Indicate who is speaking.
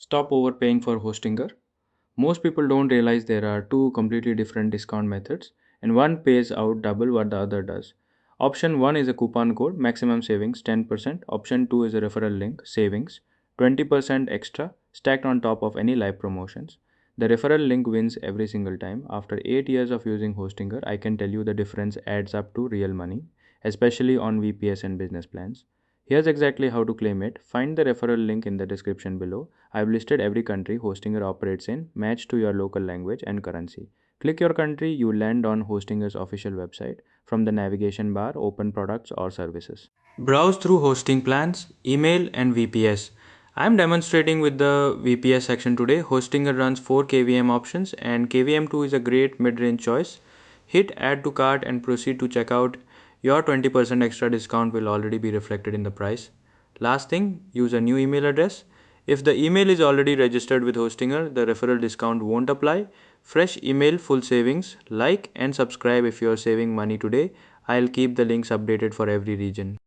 Speaker 1: Stop overpaying for Hostinger. Most people don't realize there are two completely different discount methods, and one pays out double what the other does. Option 1 is a coupon code, maximum savings 10%. Option 2 is a referral link, savings 20% extra, stacked on top of any live promotions. The referral link wins every single time. After 8 years of using Hostinger, I can tell you the difference adds up to real money, especially on VPS and business plans. Here's exactly how to claim it. Find the referral link in the description below. I've listed every country Hostinger operates in, matched to your local language and currency. Click your country, you land on Hostinger's official website. From the navigation bar, open products or services. Browse through hosting plans, email, and VPS. I'm demonstrating with the VPS section today. Hostinger runs 4 KVM options, and KVM2 is a great mid range choice. Hit add to cart and proceed to checkout. Your 20% extra discount will already be reflected in the price. Last thing, use a new email address. If the email is already registered with Hostinger, the referral discount won't apply. Fresh email, full savings. Like and subscribe if you are saving money today. I'll keep the links updated for every region.